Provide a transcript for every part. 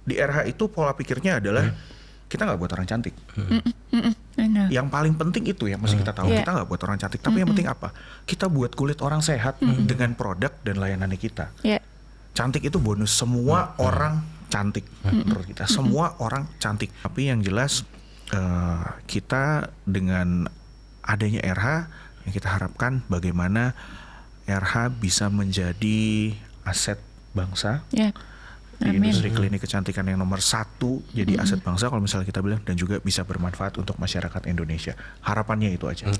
Di RH itu pola pikirnya adalah kita nggak buat orang cantik. Yang paling penting itu yang mesti kita tahu. Kita nggak buat orang cantik, tapi yang penting apa? Kita buat kulit orang sehat dengan produk dan layanannya kita. Cantik itu bonus. Semua orang cantik menurut kita. Semua orang cantik. Tapi yang jelas kita dengan adanya RH, yang kita harapkan bagaimana RH bisa menjadi aset bangsa. Di industri klinik kecantikan yang nomor 1 jadi aset bangsa kalau misalnya kita bilang, dan juga bisa bermanfaat untuk masyarakat Indonesia. Harapannya itu aja.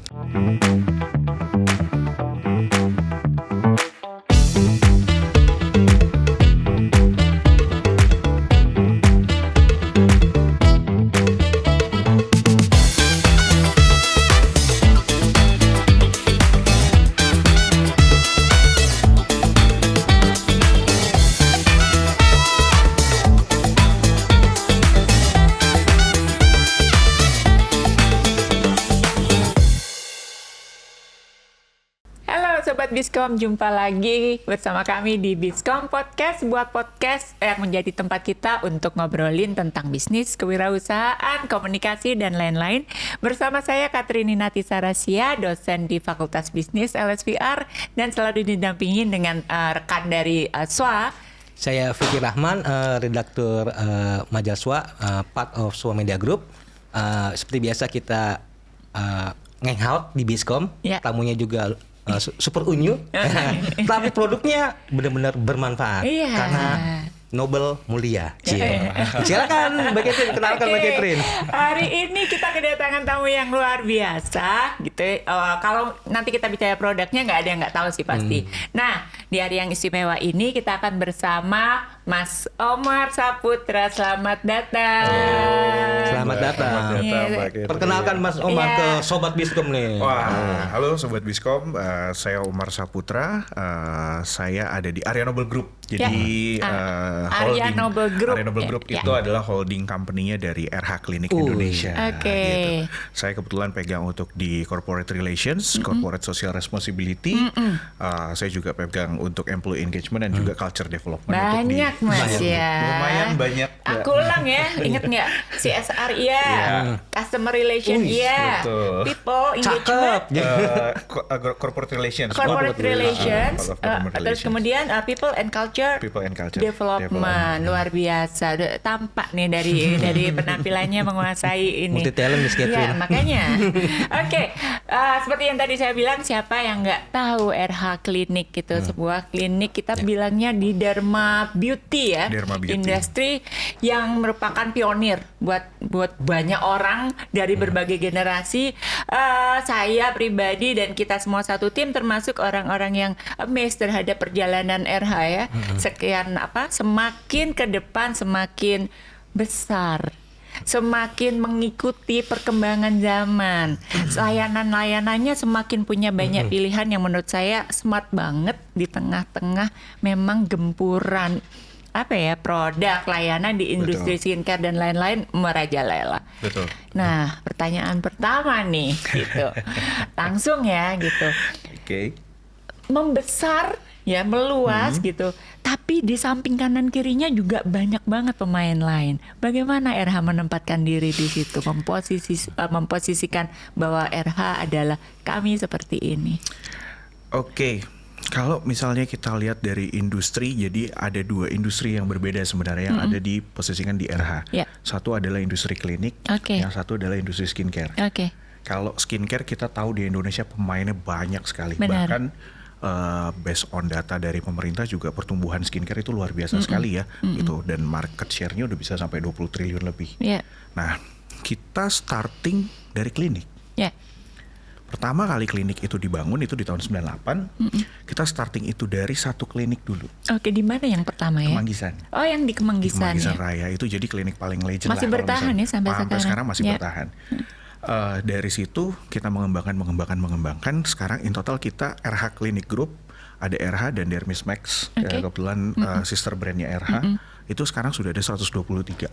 Sobat Biskom, jumpa lagi bersama kami di Biskom Podcast, sebuah podcast yang menjadi tempat kita untuk ngobrolin tentang bisnis, kewirausahaan, komunikasi, dan lain-lain. Bersama saya Katrini Natisarasia, dosen di Fakultas Bisnis LSPR, dan selalu didampingin dengan rekan dari SWA. Saya Fikri Rahman, redaktur majalah SWA, part of SWA Media Group. Seperti biasa kita hangout di Biskom, tamunya juga super unyu, tapi produknya benar-benar bermanfaat karena Nobel mulia. Silakan Mbak Catherine, kenalkan Mbak Catherine. Hari ini kita kedatangan tamu yang luar biasa, gitu. Kalau nanti kita bicara produknya, nggak ada yang nggak tahu sih pasti. Nah, di hari yang istimewa ini kita akan bersama Mas Omar Saputra. Selamat datang. Selamat datang. Perkenalkan Mas Omar ke Sobat Biskom nih. Wah, halo Sobat Biskom. Saya Omar Saputra. Saya ada di Arya Nobel Group. Jadi Arya Nobel Group. Arya Nobel Group itu adalah holding company-nya dari RH Klinik Indonesia. Gitu. Saya kebetulan pegang untuk di corporate relations, corporate social responsibility. Saya juga pegang untuk employee engagement dan juga culture development. Banyak Mas ya. Lumayan banyak. Aku ulang ya, inget nggak? CSR customer relation people engagement, corporate relations. Corporate relations. Terus kemudian people and culture development. Luar biasa. Tampak nih dari penampilannya menguasai ini. Multi talent Miss Catherine. Ya, makanya. Oke, seperti yang tadi saya bilang, siapa yang nggak tahu RH Klinik gitu, sebuah klinik kita bilangnya di Derma Beauty ya, industri yang merupakan pionir buat banyak orang dari berbagai generasi. Saya pribadi dan kita semua satu tim termasuk orang-orang yang amazed terhadap perjalanan RH ya. Semakin ke depan semakin besar, semakin mengikuti perkembangan zaman. Layanan-layanannya semakin punya banyak pilihan yang menurut saya smart banget di tengah-tengah memang gempuran produk layanan di industri skincare dan lain-lain merajalela. Betul. Nah, pertanyaan pertama nih gitu. Langsung ya gitu. Oke. Membesar ya, meluas gitu. Tapi di samping kanan kirinya juga banyak banget pemain lain. Bagaimana RH menempatkan diri di situ, memposisikan bahwa RH adalah kami seperti ini? Oke. Kalau misalnya kita lihat dari industri, jadi ada 2 industri yang berbeda sebenarnya yang ada di posisikan di RH. Satu adalah industri klinik, yang satu adalah industri skincare. Kalau skincare kita tahu di Indonesia pemainnya banyak sekali. Benar. Bahkan based on data dari pemerintah juga pertumbuhan skincare itu luar biasa sekali ya, gitu, dan market share-nya udah bisa sampai 20 triliun lebih. Nah, kita starting dari klinik. Pertama kali klinik itu dibangun itu di tahun 98. Kita starting itu dari satu klinik dulu. Oke, di mana yang pertama ya? Kemanggisan. Oh, yang di Kemanggisan. Di Kemanggisan Raya itu jadi klinik paling legend masih lah. Bertahan ya sampai sekarang masih bertahan. Dari situ kita mengembangkan. Sekarang in total kita RH Clinic Group, ada RH dan Dermis Max, kebetulan sister brandnya RH. Itu sekarang sudah ada 123.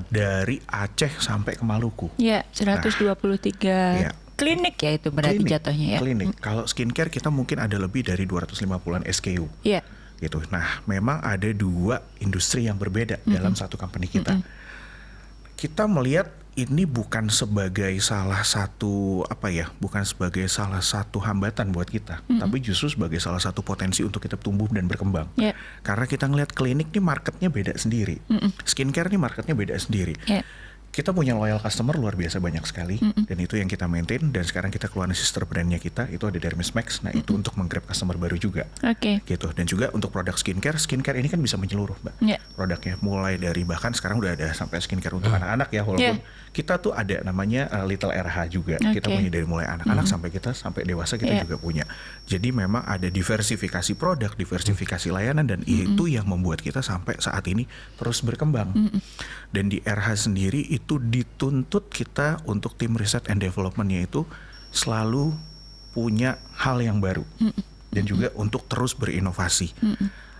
Dari Aceh sampai ke Maluku. 123. Klinik ya itu berarti jatuhnya ya. Klinik. Kalau skincare kita mungkin ada lebih dari 250-an SKU. gitu. Nah, memang ada dua industri yang berbeda dalam satu company kita. Kita melihat ini bukan sebagai salah satu bukan sebagai salah satu hambatan buat kita, tapi justru sebagai salah satu potensi untuk kita tumbuh dan berkembang. Karena kita ngelihat klinik nih marketnya beda sendiri, skincare nih marketnya beda sendiri. Kita punya loyal customer luar biasa banyak sekali, dan itu yang kita maintain. Dan sekarang kita keluarin sister brandnya kita, itu ada Dermis Max. Nah itu untuk menggrab customer baru juga, gitu. Dan juga untuk produk skincare ini kan bisa menyeluruh, Mbak. Produknya mulai dari bahkan sekarang udah ada sampai skincare untuk anak-anak ya, walaupun kita tuh ada namanya Little RH juga. Kita punya dari mulai anak-anak sampai dewasa kita juga punya. Jadi memang ada diversifikasi produk, diversifikasi layanan, dan itu yang membuat kita sampai saat ini terus berkembang. Dan di RH sendiri itu dituntut kita untuk tim riset and development-nya itu selalu punya hal yang baru dan juga untuk terus berinovasi.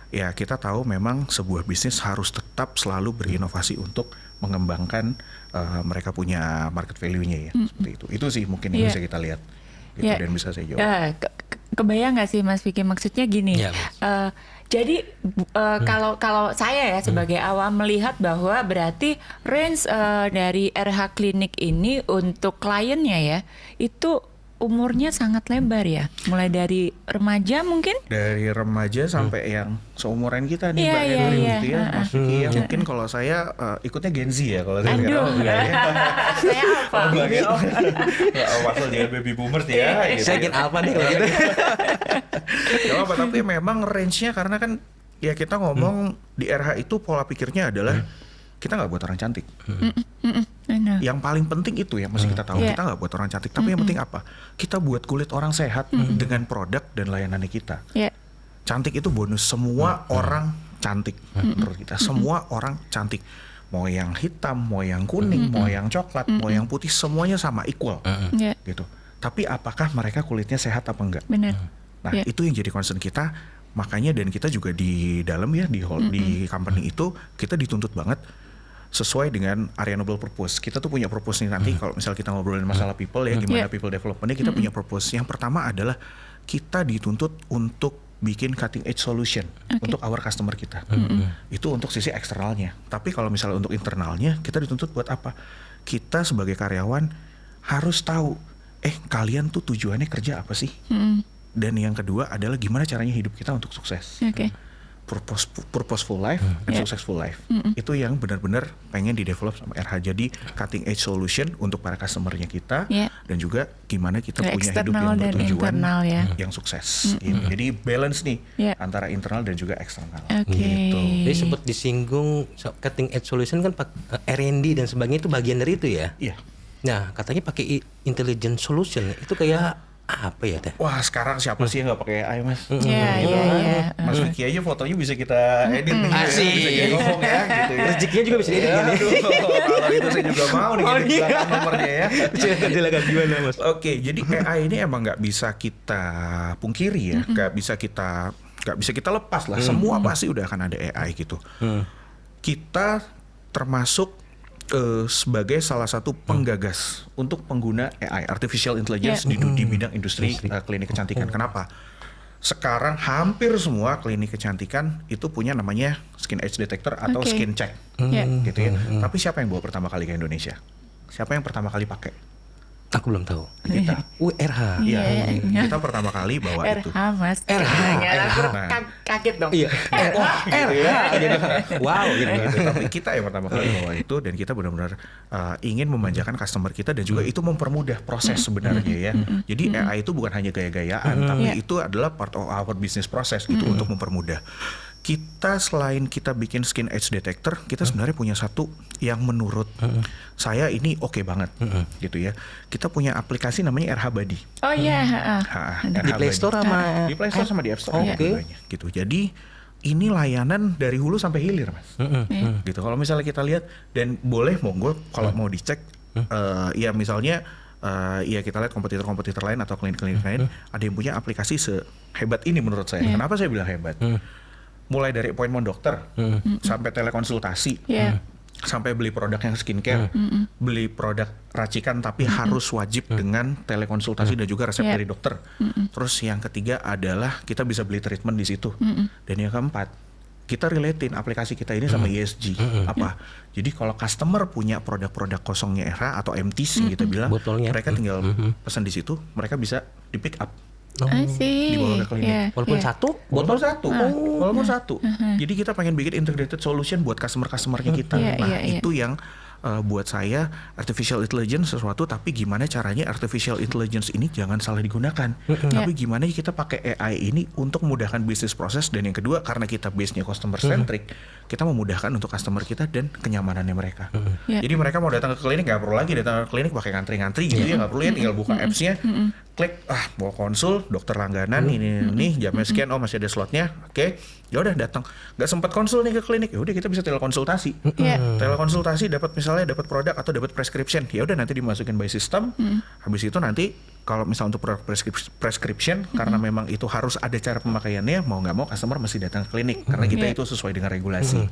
Ya kita tahu memang sebuah bisnis harus tetap selalu berinovasi untuk mengembangkan mereka punya market value-nya ya, seperti itu. Itu sih mungkin yang bisa kita lihat gitu, dan bisa saya jawab. Kebayang nggak sih Mas Vicky, maksudnya gini, jadi kalau saya ya sebagai awam melihat bahwa berarti range dari RH Klinik ini untuk kliennya ya itu umurnya sangat lebar ya, mulai dari remaja mungkin? Dari remaja sampai yang seumuran kita nih Mbak gitu ya, Mas Vicky ya. Mungkin kalau saya ikutnya Gen Z ya kalau saya saya apa? Masuk dia baby boomers ya. Saya Gen Alpha nih kalau gitu. Gak apa, tapi memang range-nya karena kan ya kita ngomong di RH itu pola pikirnya adalah kita nggak buat orang cantik. Yang paling penting itu ya mesti kita tahu, kita nggak buat orang cantik, tapi yang penting apa? Kita buat kulit orang sehat dengan produk dan layanannya kita. Cantik itu bonus, semua orang cantik menurut kita. Semua orang cantik, mau yang hitam, mau yang kuning, mau yang coklat, mau yang putih, semuanya sama, equal gitu. Tapi apakah mereka kulitnya sehat apa enggak? Benar. Nah itu yang jadi concern kita. Makanya dan kita juga di dalam ya di company itu kita dituntut banget sesuai dengan area noble purpose. Kita tuh punya purpose nih nanti kalau misal kita ngobrolin masalah people ya, gimana people development-nya, kita punya purpose. Yang pertama adalah kita dituntut untuk bikin cutting edge solution untuk our customer kita. Itu untuk sisi eksternalnya. Tapi kalau misalnya untuk internalnya, kita dituntut buat apa? Kita sebagai karyawan harus tahu, kalian tuh tujuannya kerja apa sih? Dan yang kedua adalah gimana caranya hidup kita untuk sukses. Purposeful life and successful life. Itu yang benar-benar pengen di-develop sama RH. Jadi cutting edge solution untuk para customer-nya kita, dan juga gimana kita punya hidup yang bertujuan yang sukses. Gitu. Jadi balance nih antara internal dan juga eksternal. Gitu. Jadi sempat disinggung cutting edge solution kan R&D dan sebagainya itu bagian dari itu ya? Iya. Nah katanya pakai intelligent solution itu kayak apa ya teh? Wah sekarang siapa sih yang nggak pakai AI Mas? Iya. Mas Vicky aja fotonya bisa kita edit nih, bisa jadi ngomong ya gitu ya. Rezekinya juga bisa edit gini. Kalau itu saya juga mau nih di belakang nomornya ya. Silakan gimana Mas? Oke, jadi AI ini emang nggak bisa kita pungkiri ya, nggak bisa kita lepas lah. Semua pasti udah akan ada AI gitu. Kita termasuk sebagai salah satu penggagas untuk pengguna AI, artificial intelligence di bidang industri klinik kecantikan. Kenapa? Sekarang hampir semua klinik kecantikan itu punya namanya skin edge detector atau skin check, gitu ya. Tapi siapa yang bawa pertama kali ke Indonesia? Siapa yang pertama kali pakai? Aku belum tahu. Kita. RH. Iya. Kita pertama kali bawa itu. RH Mas. RH. Kaget dong. Iya. RH. Wow. Gitu. Tapi kita yang pertama kali bawa itu, dan kita benar-benar ingin memanjakan customer kita, dan juga itu mempermudah proses sebenarnya ya. Jadi AI itu bukan hanya gaya-gayaan, tapi itu adalah part of our business process gitu untuk mempermudah. Kita selain kita bikin skin edge detector, kita sebenarnya punya satu yang menurut saya ini oke banget gitu ya. Kita punya aplikasi namanya RH Buddy. Oh iya. Di Play Store sama di Play Store sama di App Store gitu. Jadi ini layanan dari hulu sampai hilir Mas. Gitu. Kalau misalnya kita lihat, dan boleh monggo kalau mau dicek, ya misalnya ya kita lihat kompetitor-kompetitor lain atau klinik-klinik lain ada yang punya aplikasi sehebat ini menurut saya. Kenapa saya bilang hebat? Mulai dari appointment dokter sampai telekonsultasi, sampai beli produk yang skincare, beli produk racikan tapi harus wajib dengan telekonsultasi dan juga resep dari dokter. Terus yang ketiga adalah kita bisa beli treatment di situ. Dan yang keempat, kita relatein aplikasi kita ini sama ESG. Apa? Jadi kalau customer punya produk-produk kosongnya RH atau empties kita bilang, botolnya, mereka tinggal pesan di situ, mereka bisa di pick up. Dibawa ke klinik. Walaupun satu, walaupun satu. Jadi kita pengen bikin integrated solution buat customer-customernya kita. Itu yang buat saya artificial intelligence sesuatu, tapi gimana caranya artificial intelligence ini jangan salah digunakan. Tapi gimana kita pakai AI ini untuk memudahkan bisnis proses, dan yang kedua karena kita base-nya customer centric, kita memudahkan untuk customer kita dan kenyamanannya mereka. Jadi mereka mau datang ke klinik nggak perlu lagi datang ke klinik pakai ngantri-ngantri gitu ya, nggak perlu ya, tinggal buka apps-nya, klik mau konsul dokter langganan ini jamnya sekian, oh masih ada slotnya, oke. Ya udah datang, nggak sempat konsul nih ke klinik, ya udah kita bisa telekonsultasi. Telekonsultasi dapat misalnya dapat produk atau dapat prescription, ya udah nanti dimasukin by system. Habis itu nanti kalau misalnya untuk produk prescription karena memang itu harus ada cara pemakaiannya, mau nggak mau customer mesti datang ke klinik karena kita itu sesuai dengan regulasi.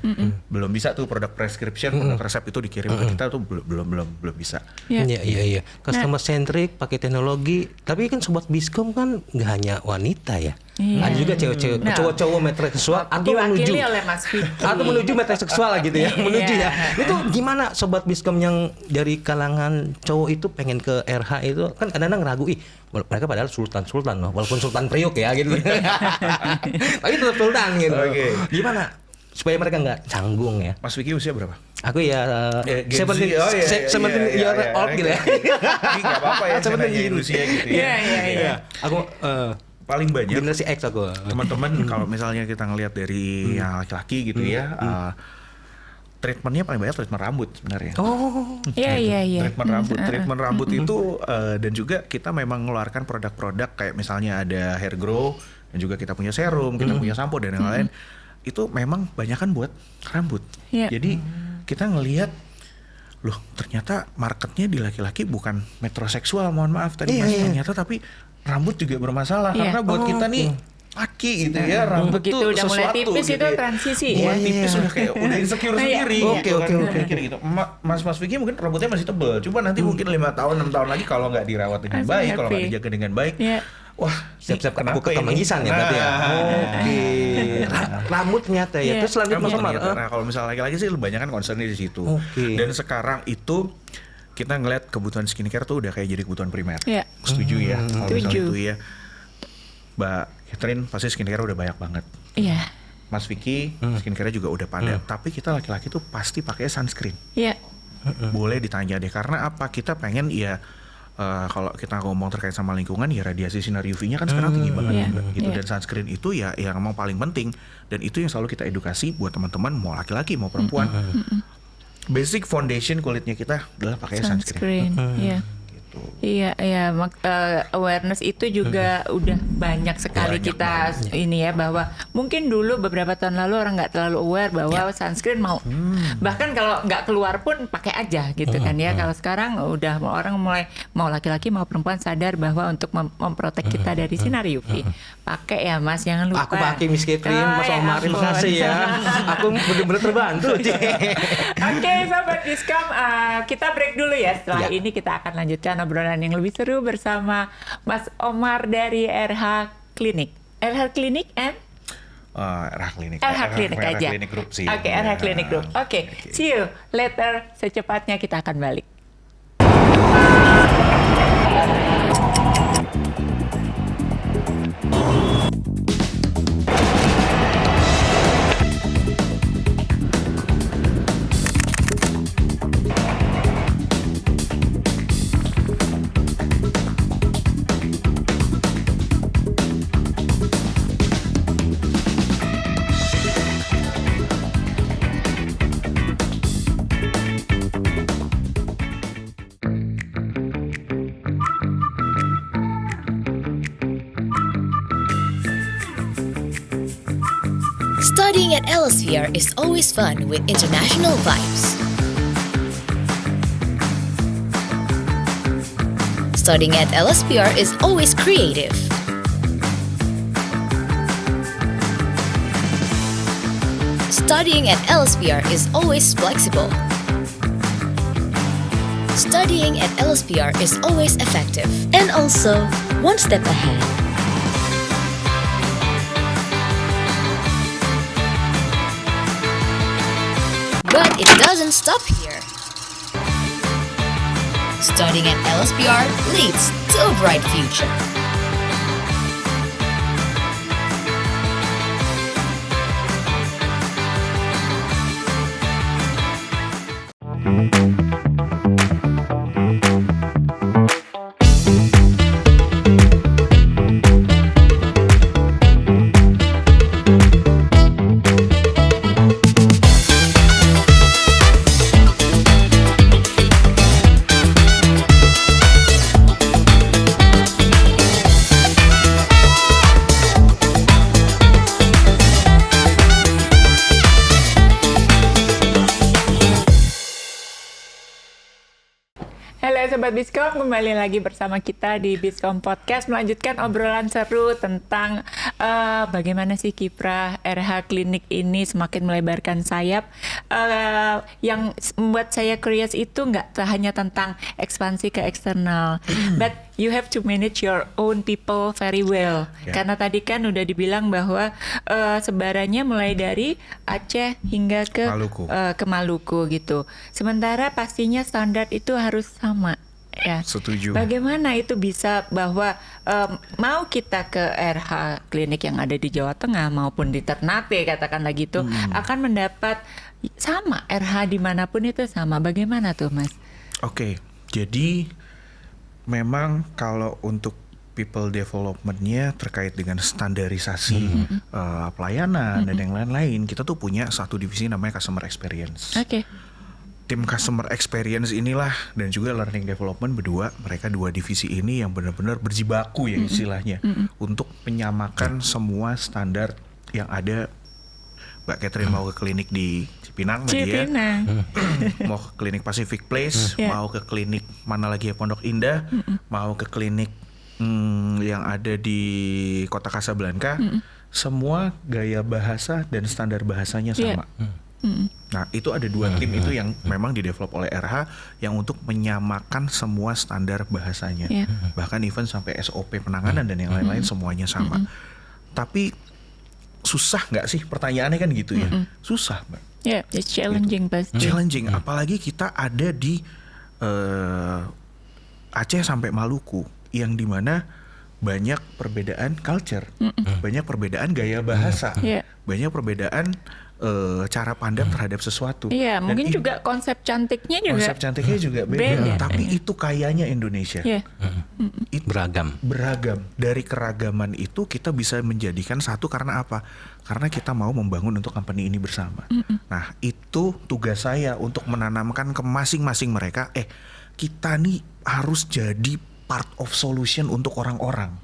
Belum bisa tuh produk prescription, produk resep itu dikirim ke kita tuh belum bisa. Iya. Customer centric, pakai teknologi. Tapi kan sobat Biskom kan nggak hanya wanita ya. Ada juga cewek-cewek, cowok-cowok metroseksual atau menuju metroseksual gitu ya, ya. Itu gimana sobat Biskom yang dari kalangan cowok itu pengen ke RH itu kan kadang-kadang ragu, mereka padahal sultan loh, walaupun sultan Priok ya gitu. Tapi tetap sultan gitu. Gimana supaya mereka nggak canggung ya? Mas Vicky usia berapa? Aku ya 17 year old gitu ya. Nggak apa-apa ya, saya nanyain usia gitu ya. Iya. Aku paling banyak generasi X aku. Teman-teman kalau misalnya kita ngelihat dari yang laki-laki gitu ya, treatmentnya paling banyak treatment rambut sebenarnya. Iya. Treatment rambut itu dan juga kita memang mengeluarkan produk-produk kayak misalnya ada hair grow, dan juga kita punya serum, kita punya sampo dan yang lain. Itu memang banyakan buat rambut. Jadi kita ngelihat, loh ternyata marketnya di laki-laki bukan metroseksual, mohon maaf tadi Mas, ternyata tapi rambut juga bermasalah karena buat kita nih laki gitu ya, rambut tuh udah sesuatu mulai tipis gitu itu transisi ya. Mulai tipis udah kayak udah insecure sendiri. Oke. Gitu. Mas Vicky mungkin rambutnya masih tebal, coba nanti mungkin 5 tahun 6 tahun lagi kalau nggak dirawat dengan baik, kalau nggak dijaga dengan baik, wah siap-siap aku ke kemangisan ya berarti ya. Rambut ternyata ya. Terus selanjutnya kalau misalnya laki-laki sih banyak kan concernnya di situ. Dan sekarang itu kita ngeliat kebutuhan skincare tuh udah kayak jadi kebutuhan primer. Setuju ya kalau misalnya itu ya. Mbak Catherine pasti skincare udah banyak banget. Mas Vicky skincare juga udah padat. Tapi kita laki-laki tuh pasti pakai sunscreen. Boleh ditanya deh, karena apa? Kita pengen ya kalau kita ngomong terkait sama lingkungan ya radiasi sinar UV-nya kan sekarang tinggi banget juga gitu. Dan sunscreen itu ya yang memang paling penting, dan itu yang selalu kita edukasi buat teman-teman mau laki-laki mau perempuan. Basic foundation kulitnya kita adalah pakai sunscreen. Iya, awareness itu juga udah banyak sekali kita ini ya, bahwa mungkin dulu beberapa tahun lalu orang nggak terlalu aware bahwa sunscreen bahkan kalau nggak keluar pun pakai aja gitu kan ya. Kalau sekarang udah orang mulai, mau laki-laki mau perempuan sadar bahwa untuk memprotek kita dari sinar UV pakai ya Mas, jangan lupa. Aku pakai Miss Catherine, Mas Omar, terima kasih ya. Aku benar-benar terbantu. Oke, Sobat Biskom, kita break dulu ya. Setelah ini kita akan lanjutkan obrolan yang lebih seru bersama Mas Omar dari RH Clinic. RH Clinic and? RH Clinic. RH Clinic aja. Clinic Group sih. Oke, RH Clinic Group. Oke, see you later. Secepatnya kita akan balik. Studying at Elsevier is always fun with international vibes. Studying at Elsevier is always creative. Studying at Elsevier is always flexible. studying at LSPR is always effective and also one step ahead. But it doesn't stop here. Studying at LSPR leads to a bright future. Sobat Biskom, kembali lagi bersama kita di Biskom Podcast, melanjutkan obrolan seru tentang bagaimana sih kiprah RH Klinik ini semakin melebarkan sayap. Yang membuat saya curious itu nggak hanya tentang ekspansi ke eksternal, but you have to manage your own people very well. Karena tadi kan udah dibilang bahwa sebarannya mulai dari Aceh hingga ke Maluku gitu. Sementara pastinya standar itu harus sama. Ya. Setuju. Bagaimana itu bisa bahwa mau kita ke RH Klinik yang ada di Jawa Tengah maupun di Ternate katakanlah gitu akan mendapat sama RH dimanapun itu sama. Bagaimana tuh Mas? Oke, jadi memang kalau untuk people development-nya terkait dengan standarisasi pelayanan dan yang lain-lain, kita tuh punya satu divisi namanya customer experience. Oke. Tim customer experience inilah dan juga learning development berdua, mereka dua divisi ini yang benar-benar berjibaku ya istilahnya untuk menyamakan semua standar yang ada. Mbak Catherine mau ke klinik di Cipinang, mau ke klinik Pacific Place, mau ke klinik mana lagi ya, Pondok Indah, mau ke klinik yang ada di Kota Kasablanka, semua gaya bahasa dan standar bahasanya sama. Nah itu ada dua tim itu yang memang di-develop oleh RH yang untuk menyamakan semua standar bahasanya, bahkan even sampai SOP penanganan dan yang lain-lain semuanya sama. Tapi susah nggak sih, pertanyaannya kan gitu ya? Susah Mbak. It's challenging pasti. Challenging, apalagi kita ada di Aceh sampai Maluku yang dimana banyak perbedaan culture, banyak perbedaan gaya bahasa, banyak perbedaan cara pandang terhadap sesuatu. Iya, dan mungkin juga konsep cantiknya juga beda. Tapi itu kayanya Indonesia. Beragam. Dari keragaman itu kita bisa menjadikan satu karena apa? Karena kita mau membangun untuk company ini bersama. Nah, itu tugas saya untuk menanamkan ke masing-masing mereka. Kita nih harus jadi part of solution untuk orang-orang.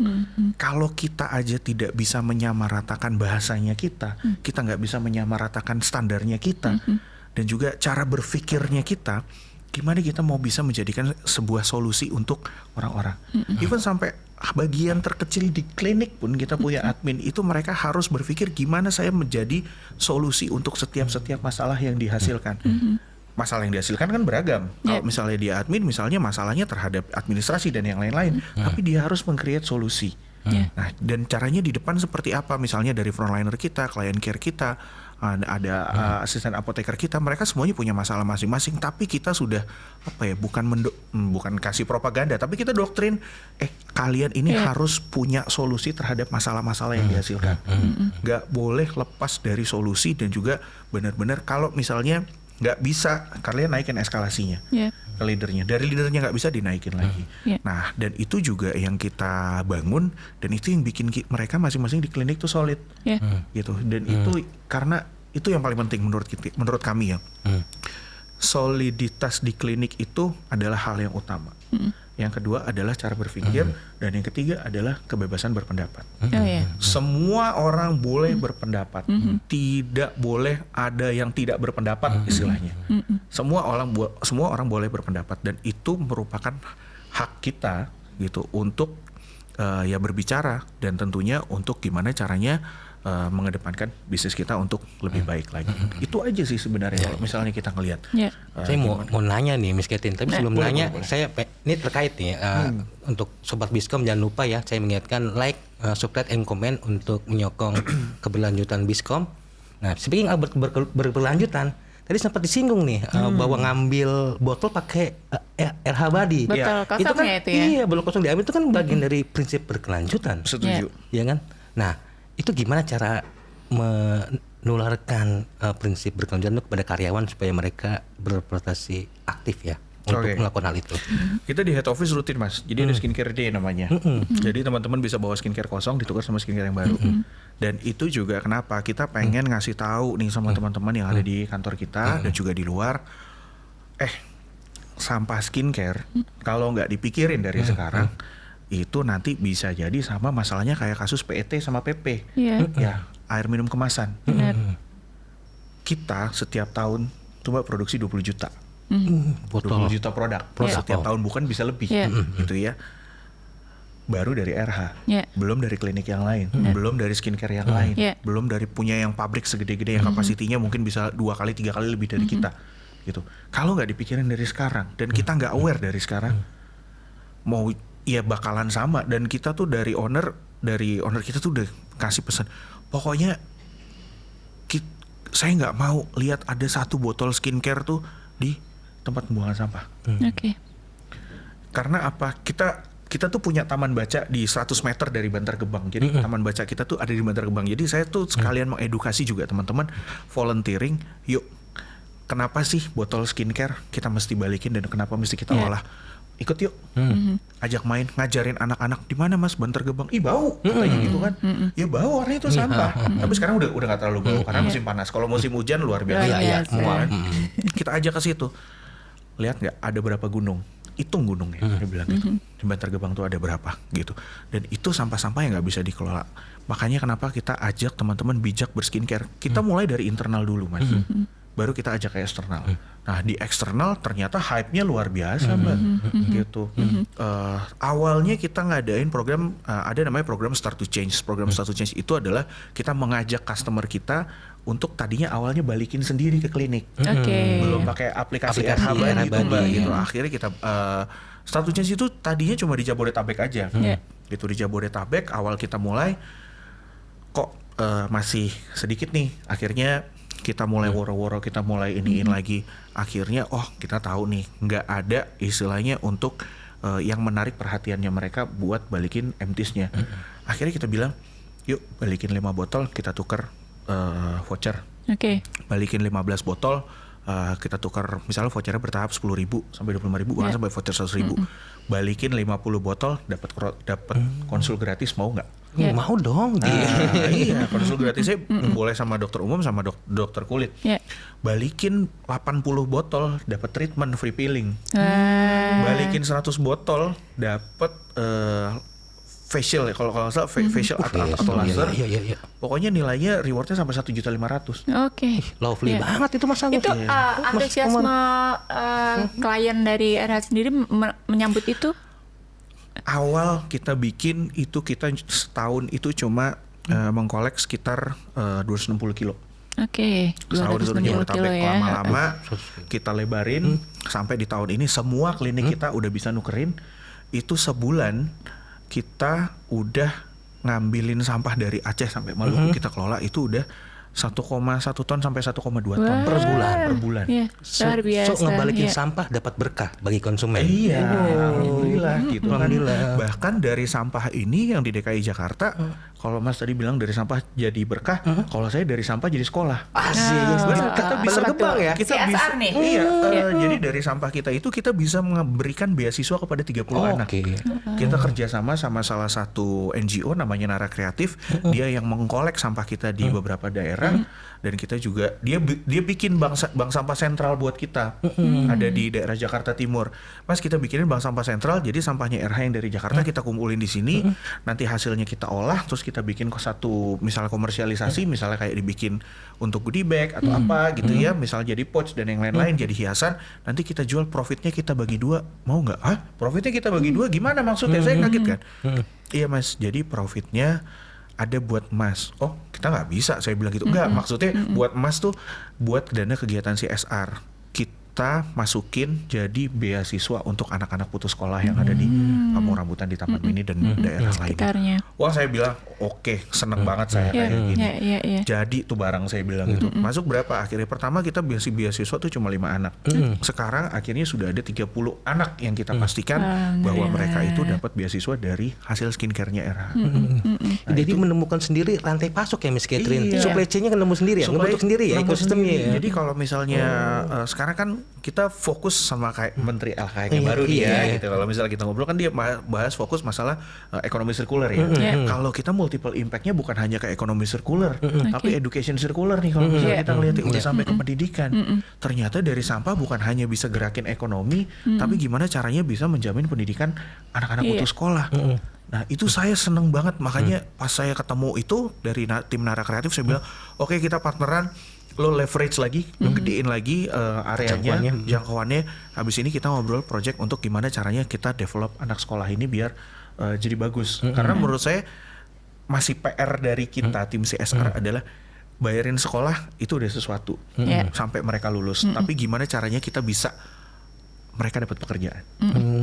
Kalau kita aja tidak bisa menyamaratakan bahasanya kita nggak bisa menyamaratakan standarnya kita, dan juga cara berpikirnya kita, gimana kita mau bisa menjadikan sebuah solusi untuk orang-orang. Even sampai bagian terkecil di klinik pun kita punya admin, itu mereka harus berpikir gimana saya menjadi solusi untuk setiap masalah yang dihasilkan. Masalah yang dihasilkan kan beragam. Kalau misalnya dia admin, misalnya masalahnya terhadap administrasi dan yang lain-lain, tapi dia harus meng-create solusi. Nah, dan caranya di depan seperti apa? Misalnya dari frontliner kita, client care kita, ada asisten apoteker kita, mereka semuanya punya masalah masing-masing. Tapi kita sudah bukan kasih propaganda, tapi kita doktrin, kalian ini harus punya solusi terhadap masalah-masalah yang dihasilkan. Gak boleh lepas dari solusi, dan juga benar-benar kalau misalnya nggak bisa, kalian naikin eskalasinya ke leadernya. Dari leadernya nggak bisa, dinaikin lagi. Nah, dan itu juga yang kita bangun, dan itu yang bikin mereka masing-masing di klinik tuh solid, gitu. Dan itu karena itu yang paling penting menurut kami ya. Soliditas di klinik itu adalah hal yang utama. Yang kedua adalah cara berpikir, dan yang ketiga adalah kebebasan berpendapat. Semua orang boleh berpendapat, tidak boleh ada yang tidak berpendapat istilahnya. Semua orang boleh berpendapat, dan itu merupakan hak kita gitu untuk ya berbicara, dan tentunya untuk gimana caranya mengedepankan bisnis kita untuk lebih baik lagi. Itu aja sih sebenarnya kalau misalnya kita ngelihat. Saya mau nanya nih Miss Katin, tapi sebelum nanya boleh. Saya ini terkait nih untuk Sobat Biskom, jangan lupa ya saya mengingatkan like, subscribe, and comment untuk menyokong keberlanjutan Biskom. Nah, speaking berkelanjutan, tadi sempat disinggung nih bahwa ngambil botol pakai RH Body. Botol kosong itu kan, ya itu ya. Iya, botol kosong diambil itu kan bagian dari prinsip berkelanjutan. Setuju. Iya kan? Nah, itu gimana cara menularkan prinsip berkelanjutan kepada karyawan supaya mereka berprestasi aktif ya untuk melakukan hal itu? Kita di head office rutin Mas, jadi ada skincare day namanya. Jadi teman-teman bisa bawa skincare kosong ditukar sama skincare yang baru. Dan itu juga kenapa kita pengen ngasih tahu nih sama teman-teman yang ada di kantor kita dan juga di luar, sampah skincare kalau nggak dipikirin dari sekarang, itu nanti bisa jadi sama masalahnya kayak kasus PET sama PP. Ya, air minum kemasan. Kita setiap tahun coba produksi 20 juta. 20 juta produk setiap tahun, bukan bisa lebih gitu ya. Baru dari RH, belum dari klinik yang lain, belum dari skincare yang lain, belum dari punya yang pabrik segede-gede yang kapasitinya mungkin bisa 2 kali 3 kali lebih dari kita gitu. Kalau nggak dipikirin dari sekarang dan kita nggak aware dari sekarang, mau ya bakalan sama. Dan kita tuh dari owner kita tuh udah kasih pesan, pokoknya saya nggak mau lihat ada satu botol skincare tuh di tempat pembuangan sampah. Karena apa? Kita tuh punya taman baca di 100 meter dari Bantar Gebang. Jadi taman baca kita tuh ada di Bantar Gebang. Jadi saya tuh sekalian mengedukasi juga teman-teman volunteering. Yuk, kenapa sih botol skincare kita mesti balikin dan kenapa mesti kita olah? Ikut yuk, ajak main, ngajarin anak-anak. Di mana Mas? Bantar Gebang. Ih bau, katanya gitu kan. Ya bau, warnanya itu sampah. Tapi sekarang udah nggak terlalu bau karena musim panas. Kalau musim hujan luar biasa. Kita ajak ke situ. Lihat nggak ada berapa gunung? Hitung gunungnya, dia bilang gitu. Di Bantar Gebang tuh ada berapa gitu. Dan itu sampah-sampah yang nggak bisa dikelola. Makanya kenapa kita ajak teman-teman bijak berskincare. Kita mulai dari internal dulu Mas. Baru kita ajak ke eksternal. Nah di eksternal ternyata hype-nya luar biasa Mbak. Gitu. Awalnya kita ngadain program, ada namanya program Start to Change. Program Start to Change itu adalah kita mengajak customer kita untuk tadinya awalnya balikin sendiri ke klinik. Belum pakai aplikasi RH Body gitu Mbak. Gitu. Akhirnya kita Start to Change itu tadinya cuma di Jabodetabek aja. Gitu di Jabodetabek awal kita mulai kok masih sedikit nih. Akhirnya kita mulai woro-woro, kita mulai iniin lagi. Akhirnya kita tahu nih nggak ada istilahnya untuk yang menarik perhatiannya mereka buat balikin empties-nya. Akhirnya kita bilang yuk balikin 5 botol kita tukar voucher. Balikin 15 botol kita tukar, misalnya vouchernya bertahap 10.000 sampai 25.000 bahkan sampai voucher 100.000. Balikin 50 botol dapat konsul gratis, mau nggak? Mau dong. Iya, konsul gratisnya boleh sama dokter umum sama dokter kulit. Balikin 80 botol dapat treatment free peeling. Balikin 100 botol dapat facial ya, kalau salah facial atau laser. Pokoknya nilainya rewardnya sampai 1.500.000. Lovely banget itu Mas Angga. Itu antusiasme klien dari RH sendiri menyambut itu? Awal kita bikin itu kita setahun itu cuma mengkolek sekitar 260 kilo. Setahun itu udah Jabodetabek ya. Lama-lama kita lebarin sampai di tahun ini semua klinik kita udah bisa nukerin. Itu sebulan kita udah ngambilin sampah dari Aceh sampai Maluku kita kelola itu udah 1,1 ton sampai 1,2 ton per bulan. Luar biasa. So ngebalikin sampah dapat berkah bagi konsumen. Iya, alhamdulillah gitu kan. Bahkan dari sampah ini yang di DKI Jakarta, kalau Mas tadi bilang dari sampah jadi berkah, kalau saya dari sampah jadi sekolah. Kita bisa kebang ya. Kita CSR bisa, nih. Jadi dari sampah kita itu kita bisa memberikan beasiswa kepada 30 anak. Kita kerjasama sama salah satu NGO namanya Nara Kreatif. Dia yang mengkolek sampah kita di beberapa daerah. Dan kita juga dia bikin bank sampah sentral buat kita. Ada di daerah Jakarta Timur. Mas kita bikinin bank sampah sentral, jadi sampahnya RH yang dari Jakarta kita kumpulin di sini. Nanti hasilnya kita olah, terus kita bikin satu misalnya komersialisasi, misalnya kayak dibikin untuk goodie bag atau apa gitu ya, misalnya jadi pouch dan yang lain-lain jadi hiasan. Nanti kita jual, profitnya kita bagi 2, mau nggak? Profitnya kita bagi 2 gimana maksudnya? Saya kaget kan. Iya Mas, jadi profitnya ada buat emas. Oh, kita nggak bisa, saya bilang gitu. Enggak, maksudnya buat emas tuh buat dana kegiatan CSR. Kita masukin jadi beasiswa untuk anak-anak putus sekolah yang ada di Kampung Rambutan, di Taman Mini dan daerah lainnya. Wah, saya bilang oke, seneng banget saya kayak gini. Jadi tuh barang saya bilang gitu. Masuk berapa? Akhirnya pertama kita beasiswa tuh cuma 5 anak. Sekarang akhirnya sudah ada 30 anak yang kita pastikan bahwa mereka itu dapat beasiswa dari hasil skincare-nya RH. Nah, jadi menemukan sendiri rantai pasok ya Miss Catherine. Supply chain-nya kan nemu sendiri ya, ngebentuk sendiri ya ekosistemnya ya. Jadi kalau misalnya sekarang kan kita fokus sama kayak Menteri LHK yang baru gitu. Kalau misalnya kita ngobrol kan dia bahas fokus masalah ekonomi sirkular ya. Kalau kita multiple impact-nya bukan hanya ke ekonomi sirkular, tapi education sirkular nih kalau misalnya kita lihat udah sampai ke pendidikan. Ternyata dari sampah bukan hanya bisa gerakin ekonomi, tapi gimana caranya bisa menjamin pendidikan anak-anak putus sekolah. Nah itu saya seneng banget, makanya pas saya ketemu itu dari tim Nara Kreatif saya bilang, oke, kita partneran, lo leverage lagi, gedein lagi areanya, jangkauannya. Habis ini kita ngobrol project untuk gimana caranya kita develop anak sekolah ini biar jadi bagus. Karena menurut saya masih PR dari kita tim CSR adalah bayarin sekolah itu udah sesuatu sampai mereka lulus. Tapi gimana caranya kita bisa mereka dapat pekerjaan.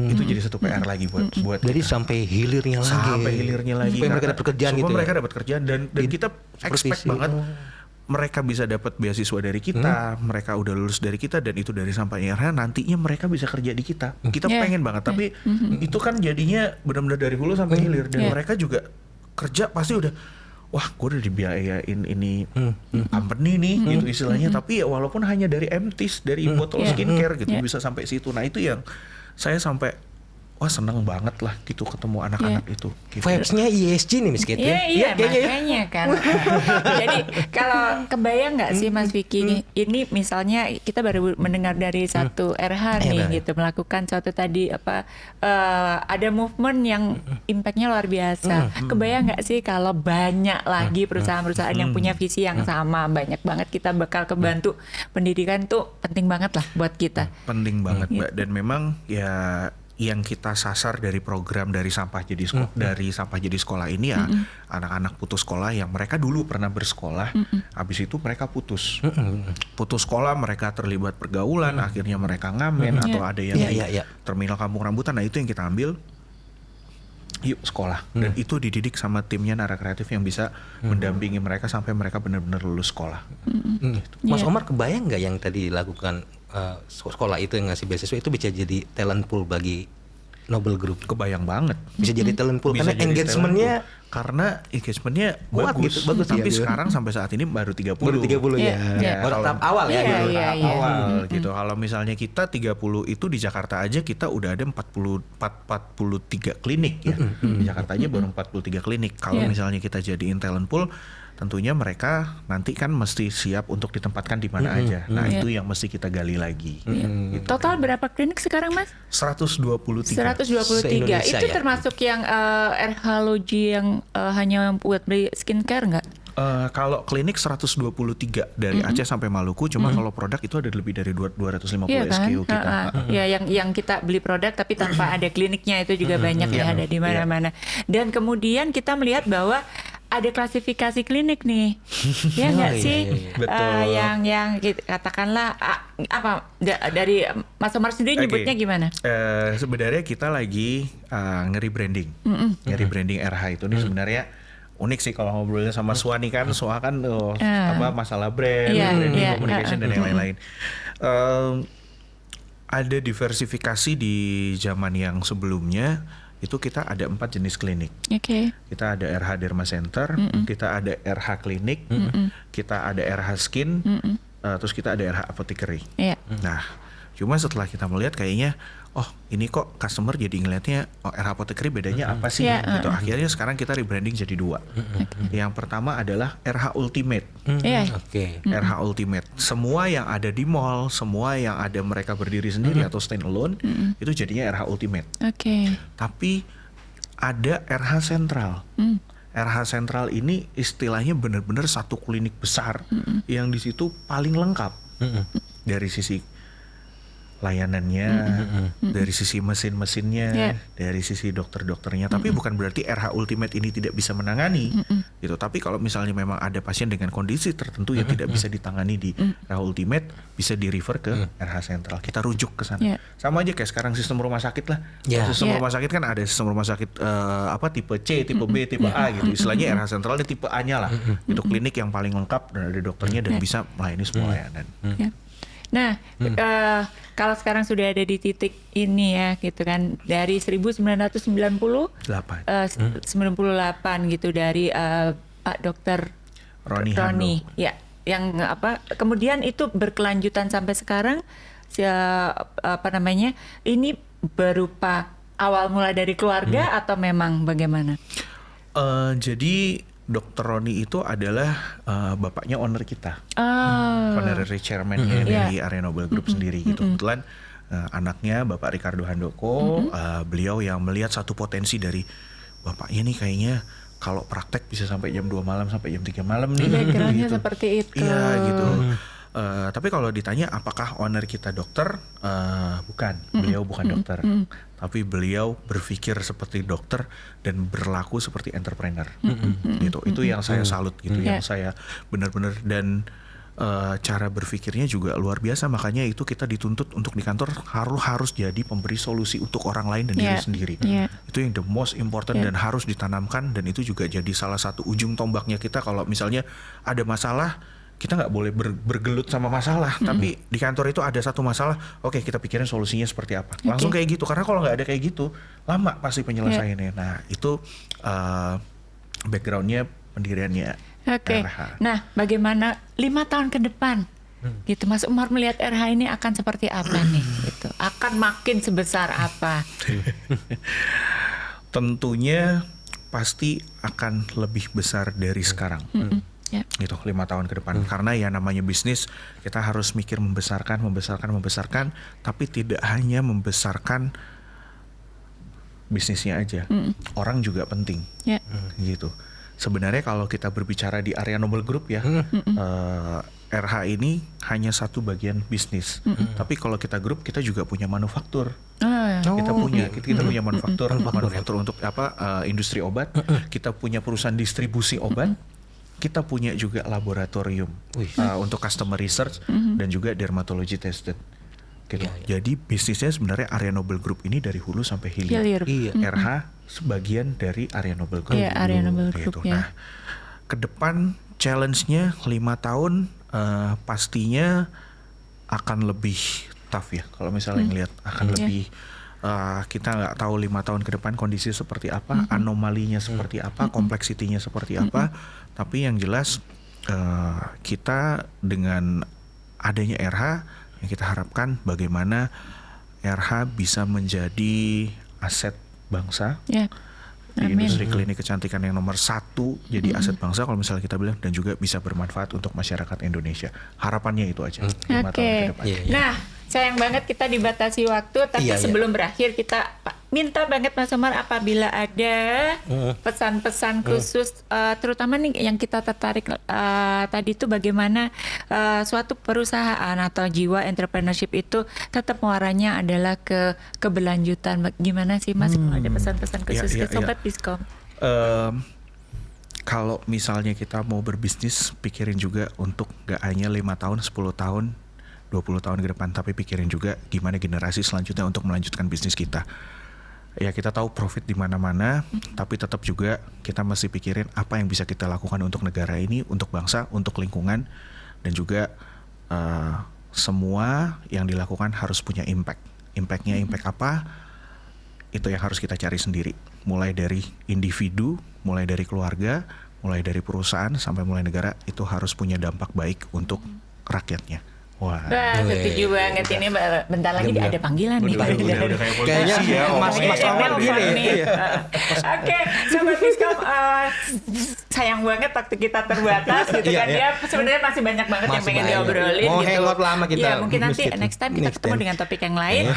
Itu jadi satu PR lagi buat jadi kita. Sampai hilirnya lagi. Supaya mereka dapat pekerjaan gitu. Mereka dapat kerjaan dan kita expect banget mereka bisa dapat beasiswa dari kita, mereka udah lulus dari kita dan itu dari sampahnya RH, nantinya mereka bisa kerja di kita. Kita pengen banget, tapi itu kan jadinya benar-benar dari hulu sampai hilir dan mereka juga kerja pasti udah, wah gue udah dibiayain ini company nih gitu istilahnya, tapi ya walaupun hanya dari empties, dari botol skincare gitu bisa sampai situ. Nah itu yang saya sampai wah seneng banget lah gitu ketemu anak-anak itu. Gitu. Vibes-nya ESG nih Miss Catherine. Iya makanya kan. Jadi kalau kebayang nggak sih Mas Vicky, ini misalnya kita baru mendengar dari satu RH nih gitu melakukan suatu tadi ada movement yang impact-nya luar biasa. Kebayang nggak sih kalau banyak lagi perusahaan-perusahaan yang punya visi yang sama, banyak banget kita bakal kebantu. Pendidikan tuh penting banget lah buat kita. Penting banget Mbak, dan memang ya yang kita sasar dari program dari sampah jadi sekolah ini ya anak-anak putus sekolah yang mereka dulu pernah bersekolah, habis itu mereka putus sekolah, mereka terlibat pergaulan, akhirnya mereka ngamen atau ada yang di terminal Kampung Rambutan. Nah itu yang kita ambil, yuk sekolah, dan itu dididik sama timnya Nara Kreatif yang bisa mendampingi mereka sampai mereka benar-benar lulus sekolah. Mas Omar, kebayang nggak yang tadi dilakukan sekolah itu yang ngasih beasiswa itu bisa jadi talent pool bagi Noble Group? Kebayang banget. Bisa jadi talent pool karena engagementnya bagus. Bagus. Tapi sekarang sampai saat ini baru 30. Baru 30 ya. Baru tahap awal ya. Awal gitu. Kalau misalnya kita 30 itu di Jakarta aja kita udah ada 43 klinik ya. Di Jakarta aja baru 43 klinik. Kalau misalnya kita jadiin talent pool, tentunya mereka nanti kan mesti siap untuk ditempatkan di mana aja. Nah itu yang mesti kita gali lagi. Gitu. Total berapa klinik sekarang Mas? 123. 123. Itu termasuk yang RH Logi yang hanya buat beli skincare nggak? Kalau klinik 123 dari Aceh sampai Maluku, cuma kalau produk itu ada lebih dari 250 SKU kita. Ya, yang kita beli produk tapi tanpa ada kliniknya itu juga banyak ya, ada di mana-mana. Dan kemudian kita melihat bahwa ada klasifikasi klinik nih, ya nggak sih? Betul. Yang katakanlah dari Mas Omar sendiri nyebutnya gimana? Sebenarnya kita lagi nge-rebranding, nge-rebranding RH itu nih sebenarnya unik sih kalau ngobrolnya sama Suani kan, Soa kan masalah brand, branding, communication dan yang lain-lain. Ada diversifikasi di zaman yang sebelumnya. Itu kita ada 4 jenis klinik. Kita ada RH Derma Center, kita ada RH Klinik, kita ada RH Skin, terus kita ada RH Apothecary. Nah, cuma setelah kita melihat kayaknya, oh ini kok customer jadi ngelihatnya, oh RH Apothecary bedanya apa sih? Gitu. Akhirnya sekarang kita rebranding jadi 2. Yang pertama adalah RH Ultimate. RH Ultimate. Semua yang ada di mall, semua yang ada mereka berdiri sendiri atau stand alone, itu jadinya RH Ultimate. Tapi ada RH Sentral. RH Sentral ini istilahnya benar-benar satu klinik besar yang di situ paling lengkap dari sisi layanannya, dari sisi mesin-mesinnya, dari sisi dokter-dokternya. Tapi bukan berarti RH Ultimate ini tidak bisa menangani, gitu. Tapi kalau misalnya memang ada pasien dengan kondisi tertentu yang tidak bisa ditangani di RH Ultimate, bisa di refer ke RH Sentral. Kita rujuk ke sana. Sama aja kayak sekarang sistem rumah sakit lah. Sistem rumah sakit kan ada sistem rumah sakit tipe C, tipe B, tipe A gitu. Istilahnya RH Sentral ini tipe A-nya lah. Itu klinik yang paling lengkap dan ada dokternya dan bisa melayani semua layanan. Nah, kalau sekarang sudah ada di titik ini ya, gitu kan, dari 1998 gitu dari Pak Dokter Roni, ya, yang kemudian itu berkelanjutan sampai sekarang, ini berupa awal mula dari keluarga atau memang bagaimana? Jadi Dr. Roni itu adalah bapaknya owner kita, honorary chairman-nya dari Area Nobel Group sendiri gitu. Kebetulan anaknya Bapak Ricardo Handoko, beliau yang melihat satu potensi dari bapaknya nih, kayaknya kalau praktek bisa sampai jam 2 malam sampai jam 3 malam nih. Background-nya gitu. Seperti itu. Iya gitu. Tapi kalau ditanya apakah owner kita dokter, bukan, beliau bukan dokter. Tapi beliau berpikir seperti dokter dan berlaku seperti entrepreneur, gitu. Itu yang saya salut gitu, yang saya benar-benar, dan cara berpikirnya juga luar biasa. Makanya itu kita dituntut untuk di kantor harus jadi pemberi solusi untuk orang lain dan diri sendiri. Itu yang the most important dan harus ditanamkan, dan itu juga jadi salah satu ujung tombaknya kita. Kalau misalnya ada masalah, kita nggak boleh bergelut sama masalah, tapi di kantor itu ada satu masalah, oke, kita pikirin solusinya seperti apa. Langsung kayak gitu, karena kalau nggak ada kayak gitu, lama pasti penyelesaiannya. Nah, itu backgroundnya, pendiriannya RH. Nah, bagaimana 5 tahun ke depan? Gitu, Mas Umar melihat RH ini akan seperti apa nih? Gitu. Akan makin sebesar apa? Tentunya pasti akan lebih besar dari sekarang. Gitu, 5 tahun ke depan. Karena ya namanya bisnis, kita harus mikir membesarkan, tapi tidak hanya membesarkan bisnisnya aja. Orang juga penting. Gitu. Sebenarnya kalau kita berbicara di area Nobel Group ya, RH ini hanya satu bagian bisnis. Tapi kalau kita grup, kita juga punya manufaktur. Kita punya manufaktur untuk industri obat. Kita punya perusahaan distribusi obat. Kita punya juga laboratorium untuk customer research dan juga dermatology tested. Gitu. Jadi bisnisnya sebenarnya Area Nobel Group ini dari hulu sampai hilir. RH sebagian dari Area Nobel Group. Area Nobel Group. Gitu. Nah, ke depan challenge-nya 5 tahun pastinya akan lebih tough ya. Kalau misalnya ngelihat akan lebih kita nggak tahu 5 tahun ke depan kondisi seperti apa, anomalinya seperti apa, kompleksitinya seperti apa. Tapi yang jelas kita dengan adanya RH, yang kita harapkan bagaimana RH bisa menjadi aset bangsa. Di industri klinik kecantikan yang nomor 1 jadi aset bangsa kalau misalnya kita bilang, dan juga bisa bermanfaat untuk masyarakat Indonesia. Harapannya itu aja 5 tahun ke depan. Nah, sayang banget kita dibatasi waktu, tapi sebelum berakhir kita minta banget Mas Umar, apabila ada pesan-pesan khusus, terutama nih yang kita tertarik tadi itu, bagaimana suatu perusahaan atau jiwa entrepreneurship itu tetap muaranya adalah ke keberlanjutan. Gimana sih Mas, kalau ada pesan-pesan khusus ke Sobat Biskom? Kalau misalnya kita mau berbisnis, pikirin juga untuk gak hanya 5 tahun, 10 tahun, 20 tahun ke depan, tapi pikirin juga gimana generasi selanjutnya untuk melanjutkan bisnis kita. Ya, kita tahu profit di mana-mana, tapi tetap juga kita mesti pikirin apa yang bisa kita lakukan untuk negara ini, untuk bangsa, untuk lingkungan, dan juga semua yang dilakukan harus punya impact. Impact-nya impact apa? Itu yang harus kita cari sendiri. Mulai dari individu, mulai dari keluarga, mulai dari perusahaan, sampai mulai negara, itu harus punya dampak baik untuk rakyatnya. Wah, setuju banget. Ini bentar lagi ada panggilan nih. Kayaknya Mas Omar gini. Oke, Sobat Biskom, sayang banget waktu kita terbatas gitu kan. Dia sebenarnya masih banyak banget yang pengen diobrolin. Mau gitu. hangout lama kita. Ya, mungkin nanti next time kita ketemu dengan topik yang lain.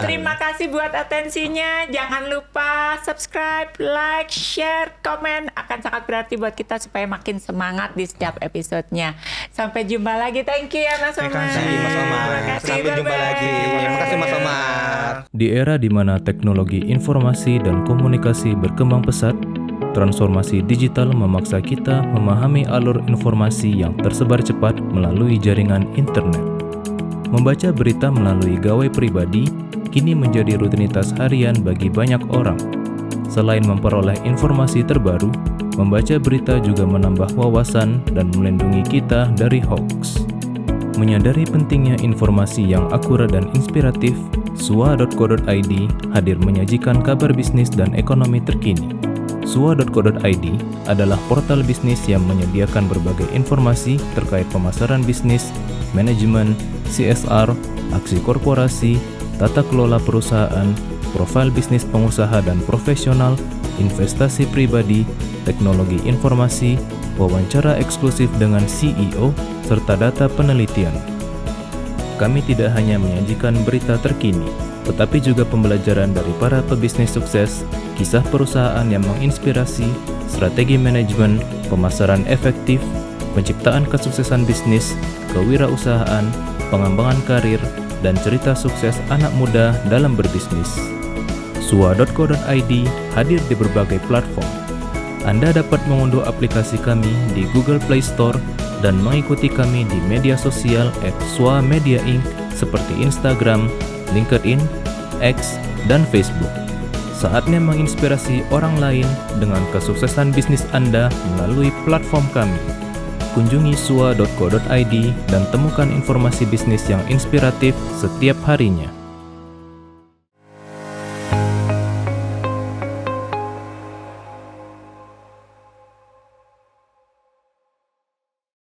Terima kasih buat atensinya. Jangan lupa subscribe, like, share, komen. Akan sangat berarti buat kita supaya makin semangat di setiap episodenya. Sampai jumpa lagi. Thank you ya Mas Mas Omar. Terima kasih Mas Omar. Sampai jumpa lagi. Terima kasih Mas Omar. Di era di mana teknologi informasi dan komunikasi berkembang pesat, transformasi digital memaksa kita memahami alur informasi yang tersebar cepat melalui jaringan internet. Membaca berita melalui gawai pribadi kini menjadi rutinitas harian bagi banyak orang. Selain memperoleh informasi terbaru, membaca berita juga menambah wawasan dan melindungi kita dari hoax. Menyadari pentingnya informasi yang akurat dan inspiratif, sua.co.id hadir menyajikan kabar bisnis dan ekonomi terkini. Sua.co.id adalah portal bisnis yang menyediakan berbagai informasi terkait pemasaran bisnis, manajemen, CSR, aksi korporasi, tata kelola perusahaan, profil bisnis pengusaha dan profesional, investasi pribadi, teknologi informasi, wawancara eksklusif dengan CEO, serta data penelitian. Kami tidak hanya menyajikan berita terkini, tetapi juga pembelajaran dari para pebisnis sukses, kisah perusahaan yang menginspirasi, strategi manajemen, pemasaran efektif, penciptaan kesuksesan bisnis, kewirausahaan, pengembangan karir, dan cerita sukses anak muda dalam berbisnis. Sua.co.id hadir di berbagai platform. Anda dapat mengunduh aplikasi kami di Google Play Store dan mengikuti kami di media sosial @swa-media-inc seperti Instagram, LinkedIn, X, dan Facebook. Saatnya menginspirasi orang lain dengan kesuksesan bisnis Anda melalui platform kami. Kunjungi sua.co.id dan temukan informasi bisnis yang inspiratif setiap harinya.